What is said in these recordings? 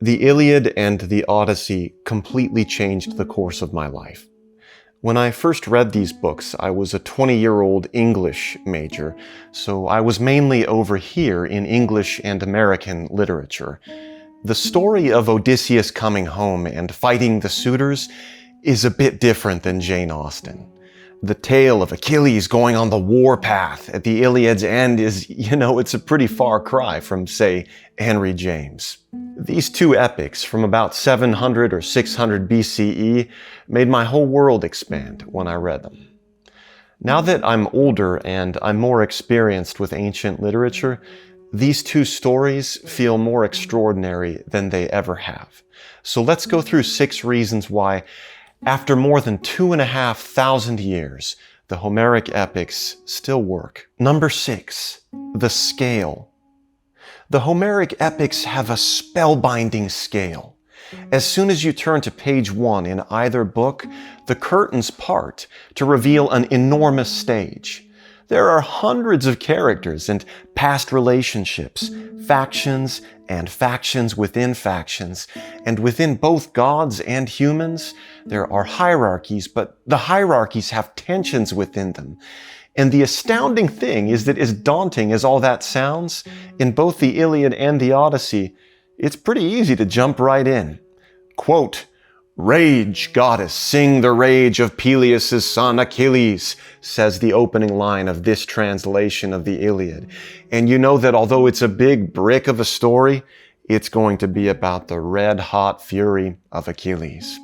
The Iliad and the Odyssey completely changed the course of my life. When I first read these books, I was a 20-year-old English major, so I was mainly over here in English and American literature. The story of Odysseus coming home and fighting the suitors is a bit different than Jane Austen. The tale of Achilles going on the warpath at the Iliad's end is, it's a pretty far cry from, say, Henry James. These two epics from about 700 or 600 BCE made my whole world expand when I read them. Now that I'm older and I'm more experienced with ancient literature, these two stories feel more extraordinary than they ever have. So let's go through 6 reasons why, after more than 2,500 years, the Homeric epics still work. Number 6, the scale. The Homeric epics have a spellbinding scale. As soon as you turn to page 1 in either book, the curtains part to reveal an enormous stage. There are hundreds of characters and past relationships, factions and factions within factions, and within both gods and humans, there are hierarchies, but the hierarchies have tensions within them. And the astounding thing is that, as daunting as all that sounds, in both the Iliad and the Odyssey, it's pretty easy to jump right in. Quote, "Rage, goddess, sing the rage of Peleus' son Achilles," says the opening line of this translation of the Iliad. And you know that although it's a big brick of a story, it's going to be about the red-hot fury of Achilles.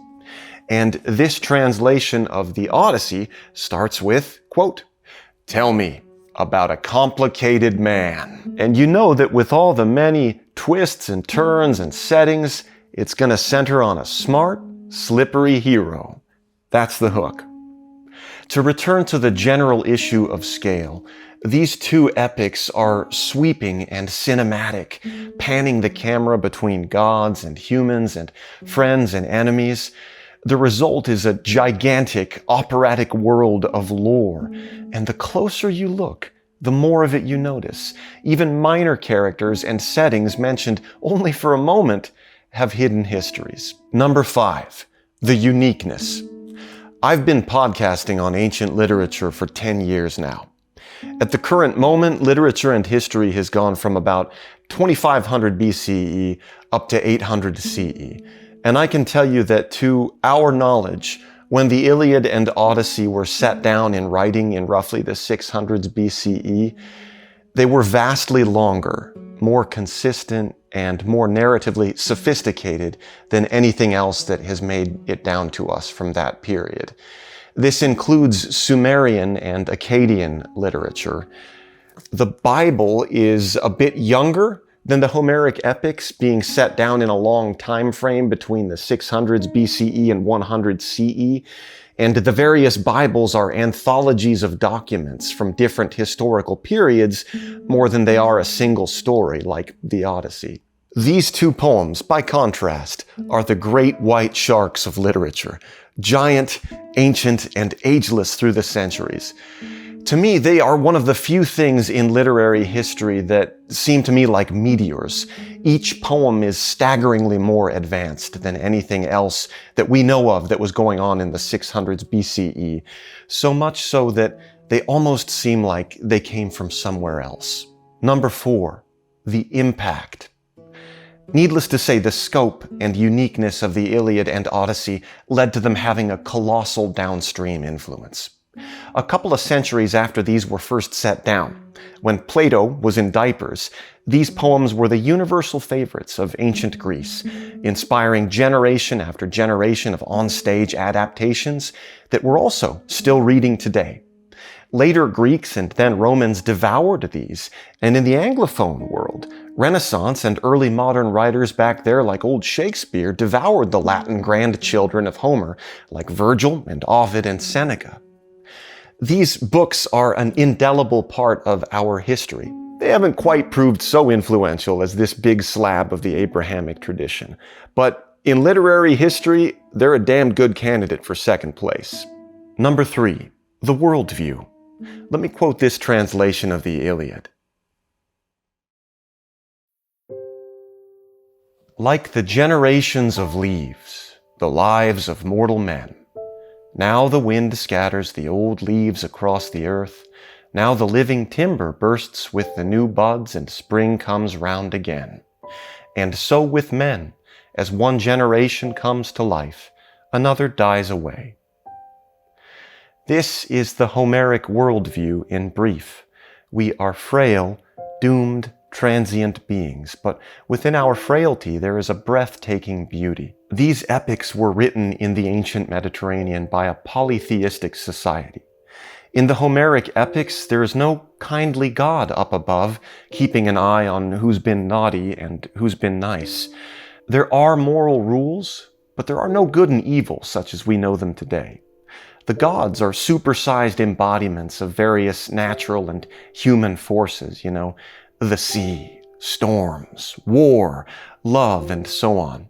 And this translation of the Odyssey starts with, quote, "Tell me about a complicated man." And you know that with all the many twists and turns and settings, it's going to center on a smart, slippery hero. That's the hook. To return to the general issue of scale, these two epics are sweeping and cinematic, panning the camera between gods and humans and friends and enemies. The result is a gigantic, operatic world of lore, and the closer you look, the more of it you notice. Even minor characters and settings mentioned only for a moment have hidden histories. Number 5, the uniqueness. I've been podcasting on ancient literature for 10 years now. At the current moment, literature and history has gone from about 2500 BCE up to 800 CE. And I can tell you that to our knowledge, when the Iliad and Odyssey were set down in writing in roughly the 600s BCE, they were vastly longer, more consistent, and more narratively sophisticated than anything else that has made it down to us from that period. This includes Sumerian and Akkadian literature. The Bible is a bit younger than the Homeric epics, being set down in a long time frame between the 600s BCE and 100 CE, and the various Bibles are anthologies of documents from different historical periods more than they are a single story like the Odyssey. These two poems, by contrast, are the great white sharks of literature, giant, ancient, and ageless through the centuries. To me, they are one of the few things in literary history that seem to me like meteors. Each poem is staggeringly more advanced than anything else that we know of that was going on in the 600s BCE, so much so that they almost seem like they came from somewhere else. Number 4, the impact. Needless to say, the scope and uniqueness of the Iliad and Odyssey led to them having a colossal downstream influence. A couple of centuries after these were first set down, when Plato was in diapers, these poems were the universal favorites of ancient Greece, inspiring generation after generation of on-stage adaptations that we're also still reading today. Later Greeks and then Romans devoured these, and in the Anglophone world, Renaissance and early modern writers back there like old Shakespeare devoured the Latin grandchildren of Homer, like Virgil and Ovid and Seneca. These books are an indelible part of our history. They haven't quite proved so influential as this big slab of the Abrahamic tradition, but in literary history, they're a damn good candidate for second place. Number 3, the worldview. Let me quote this translation of the Iliad. Like the generations of leaves, the lives of mortal men. Now the wind scatters the old leaves across the earth. Now the living timber bursts with the new buds, and spring comes round again. And so with men, as one generation comes to life, another dies away. This is the Homeric worldview in brief. We are frail, doomed, transient beings, but within our frailty there is a breathtaking beauty. These epics were written in the ancient Mediterranean by a polytheistic society. In the Homeric epics, there is no kindly God up above, keeping an eye on who's been naughty and who's been nice. There are moral rules, but there are no good and evil such as we know them today. The gods are supersized embodiments of various natural and human forces, the sea, storms, war, love, and so on.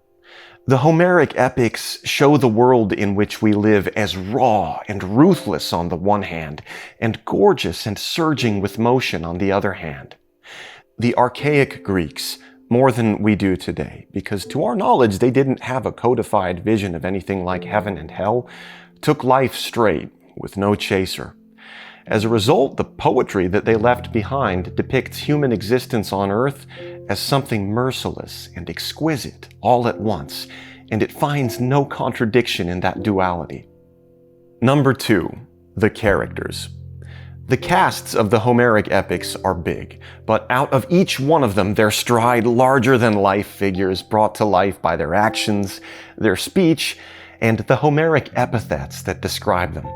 The Homeric epics show the world in which we live as raw and ruthless on the one hand, and gorgeous and surging with motion on the other hand. The archaic Greeks, more than we do today, because to our knowledge they didn't have a codified vision of anything like heaven and hell, took life straight, with no chaser. As a result, the poetry that they left behind depicts human existence on earth as something merciless and exquisite all at once, and it finds no contradiction in that duality. Number 2, the characters. The casts of the Homeric epics are big, but out of each one of them there stride larger-than-life figures brought to life by their actions, their speech, and the Homeric epithets that describe them.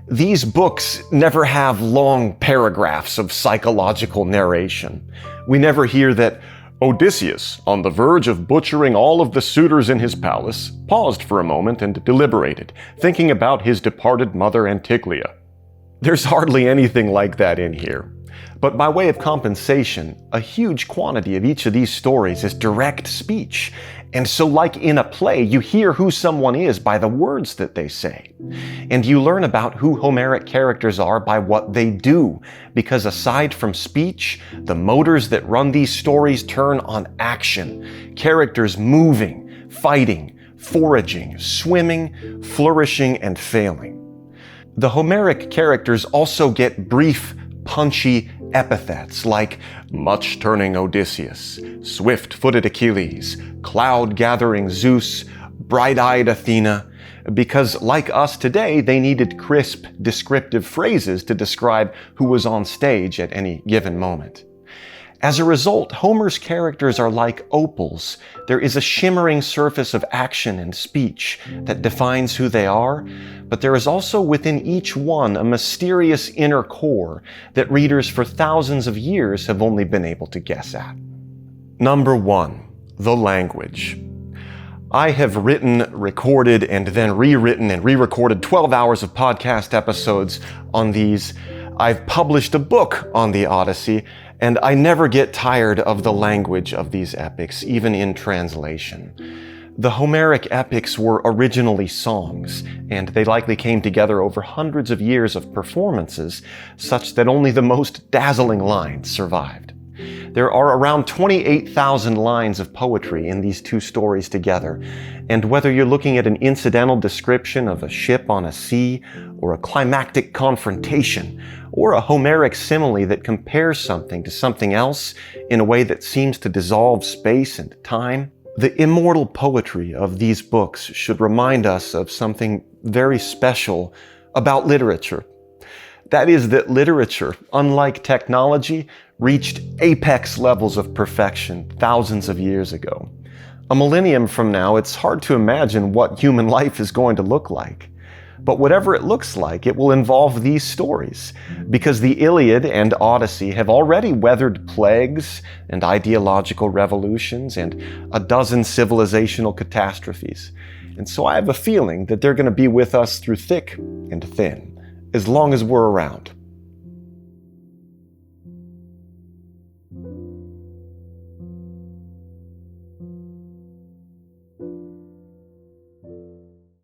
These books never have long paragraphs of psychological narration. We never hear that Odysseus, on the verge of butchering all of the suitors in his palace, paused for a moment and deliberated, thinking about his departed mother Anticlea. There's hardly anything like that in here. But by way of compensation, a huge quantity of each of these stories is direct speech. And so like in a play, you hear who someone is by the words that they say. And you learn about who Homeric characters are by what they do, because aside from speech, the motors that run these stories turn on action. Characters moving, fighting, foraging, swimming, flourishing, and failing. The Homeric characters also get brief, punchy epithets like much-turning Odysseus, swift-footed Achilles, cloud-gathering Zeus, bright-eyed Athena, because like us today, they needed crisp, descriptive phrases to describe who was on stage at any given moment. As a result, Homer's characters are like opals. There is a shimmering surface of action and speech that defines who they are, but there is also within each one a mysterious inner core that readers for thousands of years have only been able to guess at. Number 1, the language. I have written, recorded, and then rewritten and re-recorded 12 hours of podcast episodes on these. I've published a book on the Odyssey, and I never get tired of the language of these epics, even in translation. The Homeric epics were originally songs, and they likely came together over hundreds of years of performances, such that only the most dazzling lines survived. There are around 28,000 lines of poetry in these two stories together, and whether you're looking at an incidental description of a ship on a sea, or a climactic confrontation, or a Homeric simile that compares something to something else in a way that seems to dissolve space and time, the immortal poetry of these books should remind us of something very special about literature. That is that literature, unlike technology, reached apex levels of perfection thousands of years ago. A millennium from now, it's hard to imagine what human life is going to look like. But whatever it looks like, it will involve these stories, because the Iliad and Odyssey have already weathered plagues and ideological revolutions and a dozen civilizational catastrophes. And so I have a feeling that they're going to be with us through thick and thin, as long as we're around.